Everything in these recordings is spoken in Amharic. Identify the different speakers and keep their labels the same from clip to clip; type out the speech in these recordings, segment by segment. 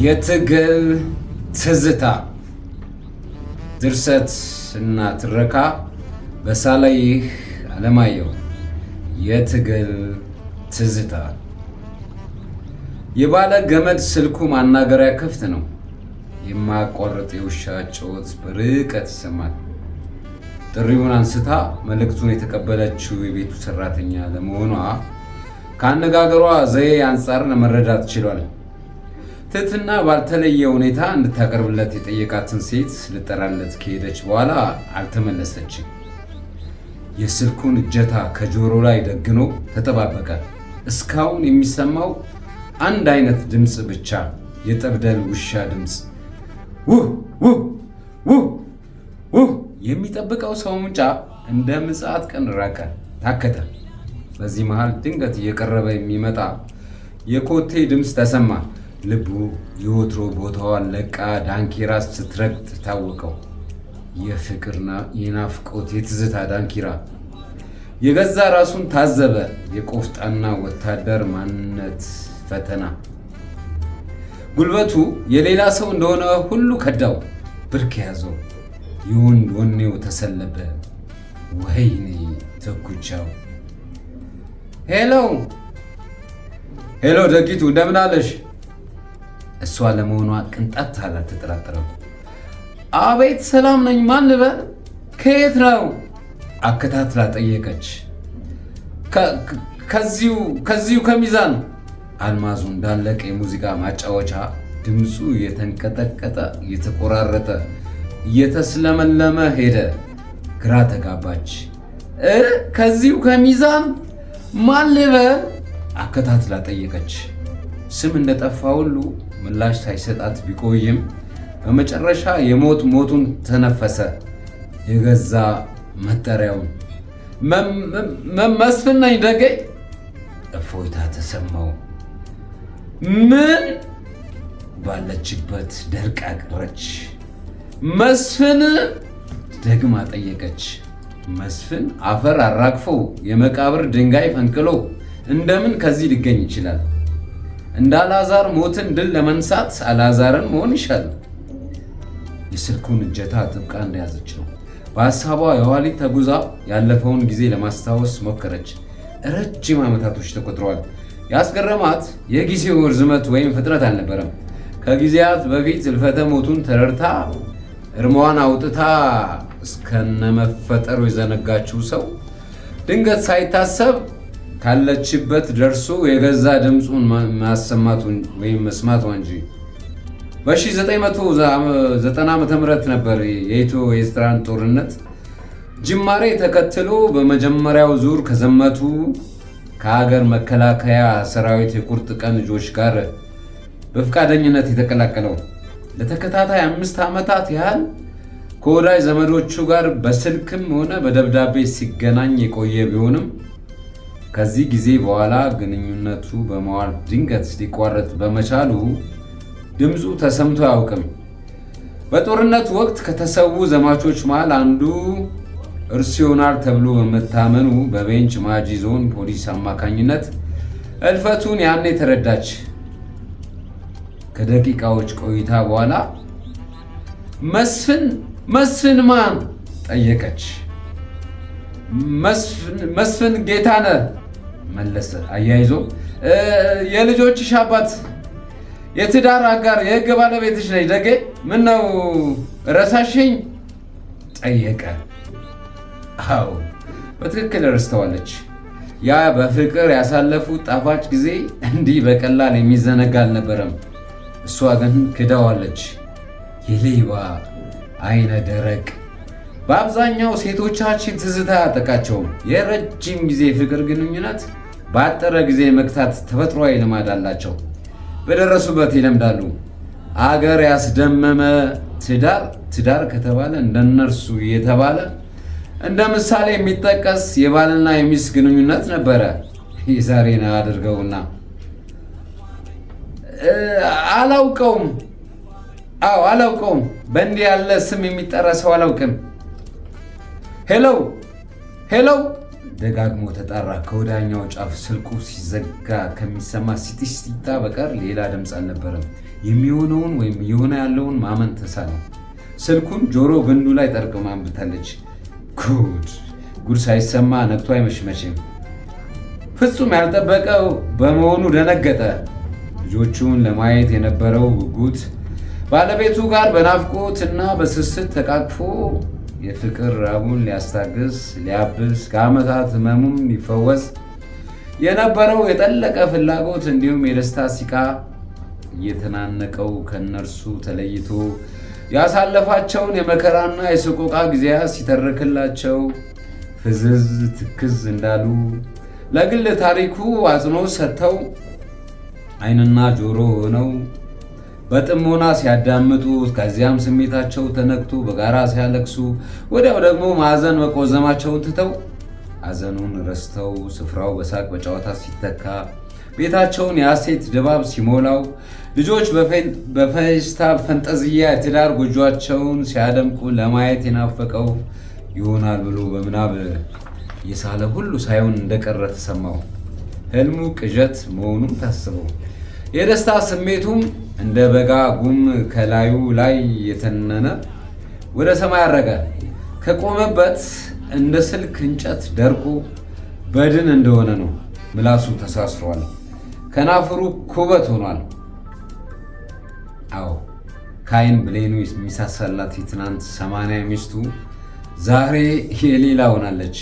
Speaker 1: የትግል ትዝታ ድርሰት እና ትረካ በሳላይህ አለማየሁ። የትግል ትዝታ። የባለ ገመድ ስልኩ ማናገሪያ ክፍት ነው። የማያቋርጥ የውሻ ጩኸት በርቀት ይሰማል። ጥሪውን አንስታ መልእክቱን የተቀበለችው የቤቱ ሰራተኛ ለመሆኗ ከአነጋገሯ ዘዬ አንጻር ለመረዳት ችሏል። ትህትና ባልተለየ ሁኔታ እንድታቀርብለት የጠየቃትን ሴት ልጠራለት ከሄደች በኋላ አልተመለሰችም። የስልኩን እጀታ ከጆሮ ላይ ደግኖ ተጠባበቀ። እስካሁን የሚሰማው አንድ አይነት ድምፅ ብቻ፣ የጠብደል ውሻ ድምፅ። ውህ ውህ ውህ ውህ። የሚጠብቀው ሰው ሙጫ እንደ ምጽአት ቀን ራቀ፣ ታከተ። በዚህ መሃል ድንገት እየቀረበ የሚመጣ የኮቴ ድምፅ ተሰማ። ልቡ የወትሮ ቦታዋን ለቃ ዳንኪራ ስትረግጥ ታወቀው። የፍቅርና የናፍቆት የትዝታ ዳንኪራ። የገዛ ራሱን ታዘበ። የቆፍጣና ወታደር ማንነት ፈተና። ጉልበቱ የሌላ ሰው እንደሆነ ሁሉ ከዳው። ብርክ ያዘው። የወንድ ወኔው ተሰለበ። ወይኔ ተኩቻው። ሄሎ ሄሎ፣ ደጊቱ እንደምን አለሽ? እሷ ለመሆኗ ቅንጣት አልተጠራጠረም። አቤት ሰላም ነኝ። ማን ልበል? ከየት ነው? አከታትላ ጠየቀች። ከዚሁ ከሚዛን። አልማዙ እንዳለቀ የሙዚቃ ማጫወቻ ድምፁ እየተንቀጠቀጠ እየተቆራረጠ እየተስለመለመ ሄደ። ግራ ተጋባች። ከዚሁ ከሚዛን ማን ልበል? አከታትላ ጠየቀች። ስም እንደጠፋ ሁሉ ምላሽ ሳይሰጣት ቢቆይም በመጨረሻ ሞቱን ተነፈሰ። የገዛ መጠሪያውን መስፍን ነኝ ደጌ። እፎይታ ተሰማው። ምን? ባለችበት ደርቃ ቀረች። መስፍን? ደግማ ጠየቀች። መስፍን አፈር አራግፎ የመቃብር ድንጋይ ፈንቅሎ እንደምን ከዚህ ሊገኝ ይችላል? እንደ አልዓዛር ሞትን ድል ለመንሳት አልዓዛርን መሆን ይሻል። የስልኩን እጀታ ጥብቃ እንደያዘች ነው። በሀሳቧ የኋሊት ተጉዛ ያለፈውን ጊዜ ለማስታወስ ሞከረች። ረጅም ዓመታቶች ተቆጥረዋል። ያስገረማት የጊዜው ርዝመት ወይም ፍጥነት አልነበረም። ከጊዜያት በፊት እልፈተ ሞቱን ተረድታ እርሟን አውጥታ እስከነመፈጠሩ የዘነጋችው ሰው ድንገት ሳይታሰብ ካለችበት ደርሶ የገዛ ድምፁን ማሰማቱ ወይም መስማቱ እንጂ። በ1990 ዓ.ም ነበር የኢትዮ ኤርትራን ጦርነት ጅማሬ ተከትሎ በመጀመሪያው ዙር ከዘመቱ ከሀገር መከላከያ ሰራዊት የቁርጥ ቀን ልጆች ጋር በፈቃደኝነት የተቀላቀለው። ለተከታታይ 5 ዓመታት ያህል ከወዳጅ ዘመዶቹ ጋር በስልክም ሆነ በደብዳቤ ሲገናኝ የቆየ ቢሆንም ከዚህ ጊዜ በኋላ ግንኙነቱ በመዋል ድንገት ሊቋረጥ በመቻሉ ድምፁ ተሰምቶ አያውቅም። በጦርነቱ ወቅት ከተሰዉ ዘማቾች መሃል አንዱ እርሱ ይሆናል ተብሎ በመታመኑ በቤንች ማጂ ዞን ፖሊስ አማካኝነት እልፈቱን ያኔ ተረዳች። ከደቂቃዎች ቆይታ በኋላ መስፍን ማን? ጠየቀች። መስፍን ጌታነህ መለሰ። አያይዞ የልጆችሽ አባት፣ የትዳር አጋር፣ የህግ ባለቤትሽ ነኝ ደጌ። ምን ነው ረሳሽኝ? ጠየቀ። አዎ በትክክል ረስተዋለች። ያ በፍቅር ያሳለፉት ጣፋጭ ጊዜ እንዲህ በቀላል የሚዘነጋ አልነበረም። እሷ ግን ክዳዋለች። የሌባ አይነ ደረቅ። በአብዛኛው ሴቶቻችን ትዝታ አያጠቃቸውም። የረጅም ጊዜ ፍቅር ግንኙነት በአጠረ ጊዜ መቅታት ተፈጥሯዊ ልማድ አላቸው። በደረሱበት ይለምዳሉ። አገር ያስደመመ ትዳር ከተባለ እንደነርሱ የተባለ እንደ ምሳሌ የሚጠቀስ የባልና የሚስት ግንኙነት ነበረ። የዛሬን አድርገውና አላውቀውም። አዎ አላውቀውም። በእንዲህ ያለ ስም የሚጠራ ሰው አላውቅም። ሄሎ ደጋግሞ ተጣራ። ከወዳኛው ጫፍ ስልኩ ሲዘጋ ከሚሰማ ሲጢስጢታ በቀር ሌላ ድምፅ አልነበረም። የሚሆነውን ወይም እየሆነ ያለውን ማመን ተሳነው። ስልኩን ጆሮ ግንዱ ላይ ጠርቅማ አንብታለች። ጉድ ሳይሰማ ነግቶ አይመሽመችም። ፍጹም ያልጠበቀው በመሆኑ ደነገጠ። ልጆቹን ለማየት የነበረው ጉጉት ባለቤቱ ጋር በናፍቆት እና በስስት ተቃቅፎ የፍቅር ራቡን ሊያስታግስ ሊያብስ ከዓመታት ህመሙም ሊፈወስ የነበረው የጠለቀ ፍላጎት እንዲሁም የደስታ ሲቃ እየተናነቀው ከነርሱ ተለይቶ ያሳለፋቸውን የመከራና የሰቆቃ ጊዜያት ሲተርክላቸው ፍዝዝ ትክዝ እንዳሉ ለግል ታሪኩ አጽንኦት ሰጥተው ዓይንና ጆሮ ሆነው በጥሞና ሲያዳምጡት ከዚያም ስሜታቸው ተነክቶ በጋራ ሲያለቅሱ ወዲያው ደግሞ ማዘን መቆዘማቸውን ትተው ሐዘኑን ረስተው ስፍራው በሳቅ በጨዋታ ሲተካ ቤታቸውን የሐሴት ድባብ ሲሞላው ልጆች በፌስታ ፈንጠዝያ የትዳር ጎጆአቸውን ሲያደምቁ ለማየት የናፈቀው ይሆናል ብሎ በምናብ የሳለ ሁሉ ሳይሆን እንደቀረ ተሰማው። ህልሙ ቅዠት መሆኑም ታስበው የደስታ ስሜቱም እንደ በጋ ጉም ከላዩ ላይ የተነነ ወደ ሰማይ አረገ። ከቆመበት እንደ ስልክ እንጨት ደርቆ በድን እንደሆነ ነው። ምላሱ ተሳስሯል። ከናፍሩ ኩበት ሆኗል። አዎ ከዓይን ብሌኑ የሚሳሳላት የትናንት 80 ሚስቱ ዛሬ የሌላ ሆናለች።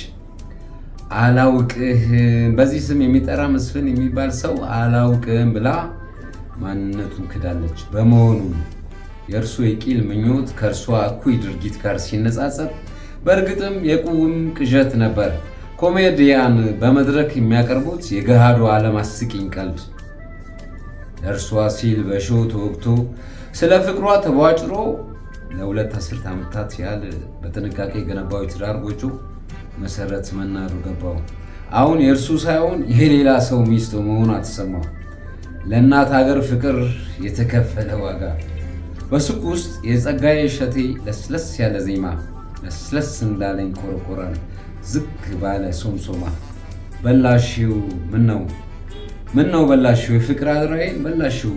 Speaker 1: አላውቅህም በዚህ ስም የሚጠራ መስፍን የሚባል ሰው አላውቅህም ብላ ማንነቱን ክዳለች። በመሆኑም የእርሱ የቂል ምኞት ከእርሷ እኩይ ድርጊት ጋር ሲነጻጸር በእርግጥም የቁም ቅዠት ነበር። ኮሜዲያን በመድረክ የሚያቀርቡት የገሃዱ ዓለም አስቂኝ ቀልድ። ለእርሷ ሲል በሾው ተወግቶ ስለ ፍቅሯ ተቧጭሮ ለ2 አስርት ዓመታት ያህል በጥንቃቄ የገነባው የትዳር ጎጆ መሰረት መናዱ ገባው። አሁን የእርሱ ሳይሆን የሌላ ሰው ሚስት መሆኗ ተሰማው። ለእናት ሀገር ፍቅር የተከፈለ ዋጋ። በሱቅ ውስጥ የጸጋዬ እሸቴ ለስለስ ያለ ዜማ ለስለስ እንዳለኝ ኮረኮራል ዝግ ባለ ሶምሶማ በላሽው ምነው በላሽው የፍቅር አድራዬን በላሽው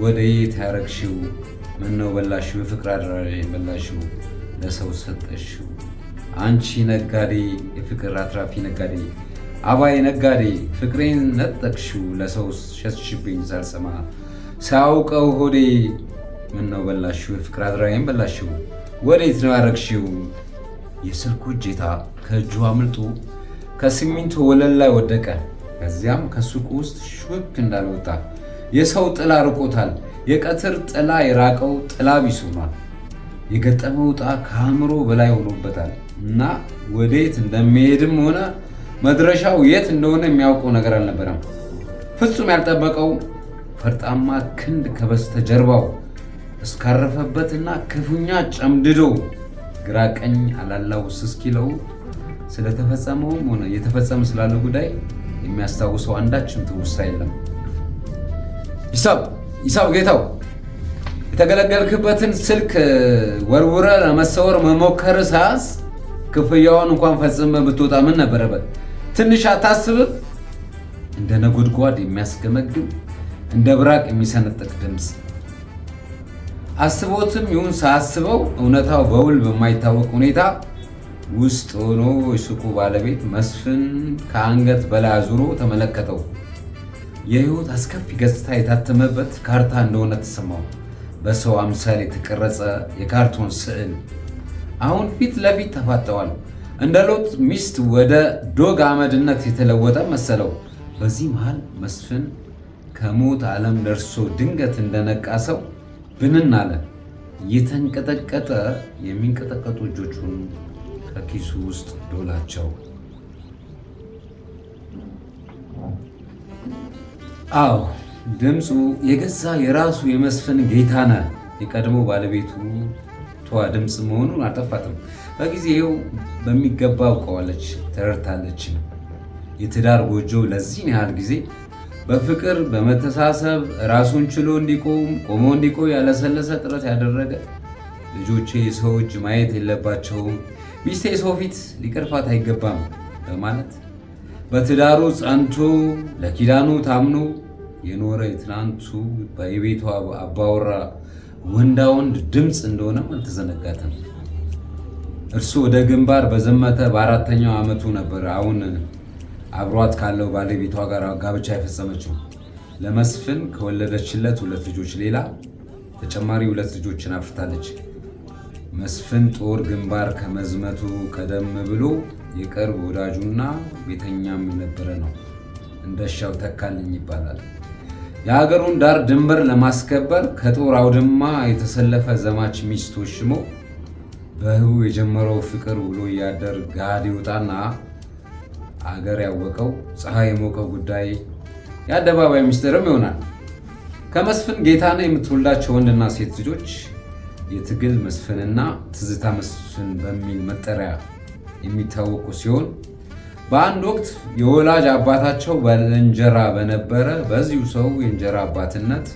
Speaker 1: ወደ የት ያረግሽው ምነው በላሽው የፍቅር አድራዬን በላሽው ለሰው ሰጠሽው አንቺ ነጋዴ የፍቅር አትራፊ ነጋዴ አባይ ነጋዴ ፍቅሬን ነጠቅሽው ለሰው ሸሽብኝ ሳልሰማ ሳያውቀው ሆዴ ምነው በላሽው የፍቅር አድራዬን በላሽው ወዴት ነው ያረግሽው? የስልኩ እጀታ ከእጁ አምልጦ ከሲሚንቶ ወለል ላይ ወደቀ። ከዚያም ከሱቁ ውስጥ ሹክ እንዳልወጣ የሰው ጥላ ርቆታል። የቀትር ጥላ የራቀው ጥላ ቢስ ሆኗል። የገጠመው ዕጣ ከአእምሮ በላይ ሆኖበታል እና ወዴት እንደሚሄድም ሆነ መድረሻው የት እንደሆነ የሚያውቀው ነገር አልነበረም። ፍጹም ያልጠበቀው ፈርጣማ ክንድ ከበስተጀርባው እስካረፈበትና ክፉኛ ጨምድዶ ግራ ቀኝ አላላውስ እስኪለው ስለተፈጸመውም ሆነ የተፈጸመ ስላለው ጉዳይ የሚያስታውሰው አንዳችም ትውስታ የለም። ሂሳብ ጌታው፣ የተገለገልክበትን ስልክ ወርውረ ለመሰወር መሞከር ሳያንስ ክፍያውን እንኳን ፈጽመ ብትወጣ ምን ነበረበት? ትንሽ አታስብም? እንደ ነጎድጓድ የሚያስገመግም እንደ ብራቅ የሚሰነጥቅ ድምፅ። አስቦትም ይሁን ሳያስበው እውነታው በውል በማይታወቅ ሁኔታ ውስጥ ሆኖ የሱቁ ባለቤት መስፍን ከአንገት በላይ አዙሮ ተመለከተው። የህይወት አስከፊ ገጽታ የታተመበት ካርታ እንደሆነ ተሰማው። በሰው አምሳል የተቀረጸ የካርቶን ስዕል አሁን ፊት ለፊት ተፋጠዋል። እንደ ሎጥ ሚስት ወደ ዶግ አመድነት የተለወጠ መሰለው። በዚህ መሃል መስፍን ከሞት ዓለም ደርሶ ድንገት እንደነቃ ሰው ብንን አለ። እየተንቀጠቀጠ የሚንቀጠቀጡ እጆቹን ከኪሱ ውስጥ ዶላቸው። አዎ ድምፁ የገዛ የራሱ የመስፍን ጌታነህ የቀድሞ ባለቤቱ ተዋ ድምፅ መሆኑን አልጠፋትም። በጊዜው በሚገባ አውቀዋለች፣ ተረድታለች። የትዳር ጎጆው ለዚህ ያህል ጊዜ በፍቅር በመተሳሰብ ራሱን ችሎ ቆሞ እንዲቆይ ያለሰለሰ ጥረት ያደረገ ልጆቼ የሰው እጅ ማየት የለባቸውም፣ ሚስቴ ሰው ፊት ሊቀርፋት አይገባም በማለት በትዳሩ ጸንቶ ለኪዳኑ ታምኖ የኖረ የትናንቱ በቤቷ አባወራ ወንዳ ወንድ ድምፅ እንደሆነም አልተዘነጋትም። እርሱ ወደ ግንባር በዘመተ በ4ኛው ዓመቱ ነበር አሁን አብሯት ካለው ባለቤቷ ጋር ጋብቻ የፈጸመችው። ለመስፍን ከወለደችለት 2 ልጆች ሌላ ተጨማሪ 2 ልጆችን አፍርታለች። መስፍን ጦር ግንባር ከመዝመቱ ቀደም ብሎ የቅርብ ወዳጁና ቤተኛም የነበረ ነው። እንደሻው ተካልኝ ይባላል። የሀገሩን ዳር ድንበር ለማስከበር ከጦር አውድማ የተሰለፈ ዘማች ሚስት ወሽሞ በህቡ የጀመረው ፍቅር ውሎ እያደር ጋድ ይወጣና አገር ያወቀው ፀሐይ የሞቀው ጉዳይ የአደባባይ ሚስጥርም ይሆናል። ከመስፍን ጌታነህ የምትወልዳቸው ወንድና ሴት ልጆች የትግል መስፍንና ትዝታ መስፍን በሚል መጠሪያ የሚታወቁ ሲሆን በአንድ ወቅት የወላጅ አባታቸው ባልንጀራ በነበረ በዚሁ ሰው የእንጀራ አባትነት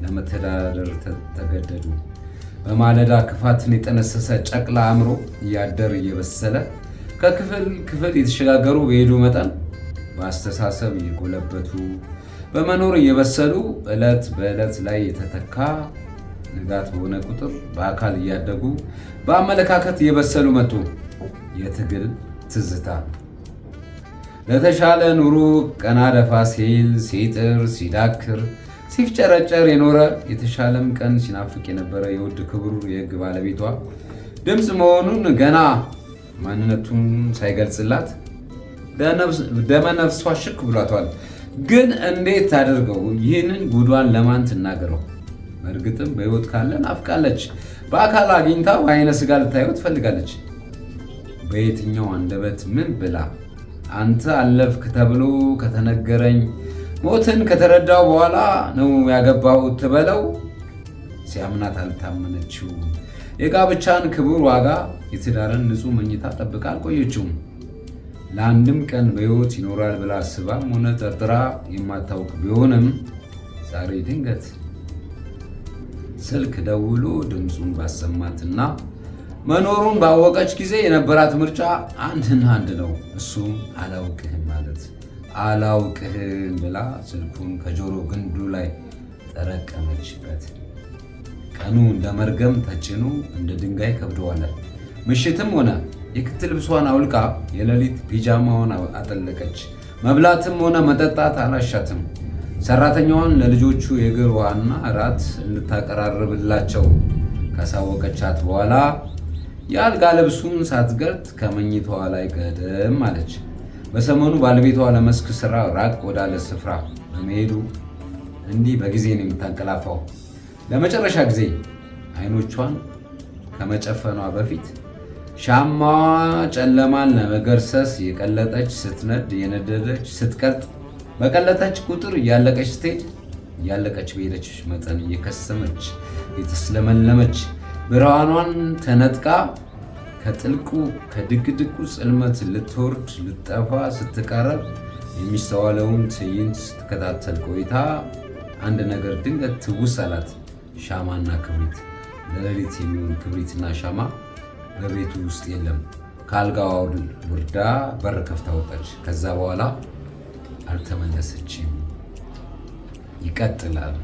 Speaker 1: ለመተዳደር ተገደዱ። በማለዳ ክፋትን የጠነሰሰ ጨቅላ አእምሮ እያደር እየበሰለ ከክፍል ክፍል የተሸጋገሩ በሄዱ መጠን በአስተሳሰብ እየጎለበቱ በመኖር እየበሰሉ ዕለት በዕለት ላይ የተተካ ንጋት በሆነ ቁጥር በአካል እያደጉ በአመለካከት እየበሰሉ መጡ። የትግል ትዝታ ለተሻለ ኑሮ ቀና ደፋ ሲል ሲጥር ሲዳክር ሲፍጨረጨር የኖረ የተሻለም ቀን ሲናፍቅ የነበረ የውድ ክብሩ የሕግ ባለቤቷ ድምፅ መሆኑን ገና ማንነቱን ሳይገልጽላት ደመነፍሷ ሽክ ብሏቷል። ግን እንዴት አድርገው ይህንን ጉዷን ለማን ትናገረው? በእርግጥም በሕይወት ካለ ናፍቃለች። በአካል አግኝታ በዓይነ ሥጋ ልታየው ትፈልጋለች። በየትኛው አንደበት ምን ብላ አንተ አለፍክ ተብሎ ከተነገረኝ ሞትን ከተረዳው በኋላ ነው ያገባሁት ትበለው? ሲያምናት አልታመነችው። የጋብቻን ክቡር ዋጋ የትዳርን ንጹሕ መኝታ ጠብቃ አልቆየችውም። ለአንድም ቀን በሕይወት ይኖራል ብላ አስባም ሆነ ጠርጥራ የማታውቅ ቢሆንም ዛሬ ድንገት ስልክ ደውሎ ድምፁን ባሰማትና መኖሩን ባወቀች ጊዜ የነበራት ምርጫ አንድና አንድ ነው። እሱም አላውቅህም ማለት። አላውቅህም ብላ ስልኩን ከጆሮ ግንዱ ላይ ጠረቀመችበት። ቀኑ እንደ መርገም ተጭኖ እንደ ድንጋይ ከብደዋለ። ምሽትም ሆነ የክት ልብሷን አውልቃ የሌሊት ፒጃማዋን አጠለቀች። መብላትም ሆነ መጠጣት አላሻትም። ሰራተኛዋን ለልጆቹ የእግር ውሃና እራት እንድታቀራርብላቸው ካሳወቀቻት በኋላ የአልጋ ልብሱን ሳትገልጥ ከመኝታዋ ላይ ገደም አለች። በሰሞኑ ባለቤቷ ለመስክ ስራ ራቅ ወዳለ ስፍራ በመሄዱ እንዲህ በጊዜ ነው የምታንቀላፋው። ለመጨረሻ ጊዜ አይኖቿን ከመጨፈኗ በፊት ሻማዋ ጨለማን ለመገርሰስ የቀለጠች ስትነድ የነደደች ስትቀልጥ በቀለጠች ቁጥር እያለቀች ስትሄድ እያለቀች በሄደች መጠን እየከሰመች የተስለመለመች ብርሃኗን ተነጥቃ ከጥልቁ ከድቅድቁ ጽልመት ልትወርድ ልትጠፋ ስትቃረብ የሚስተዋለውን ትዕይንት ስትከታተል ቆይታ አንድ ነገር ድንገት ትውስ አላት። ሻማና ክብሪት። ለሌሊት የሚሆን ክብሪትና ሻማ በቤቱ ውስጥ የለም። ከአልጋዋ ውርዳ በር ከፍታ ወጣች። ከዛ በኋላ አልተመለሰችም። ይቀጥላል።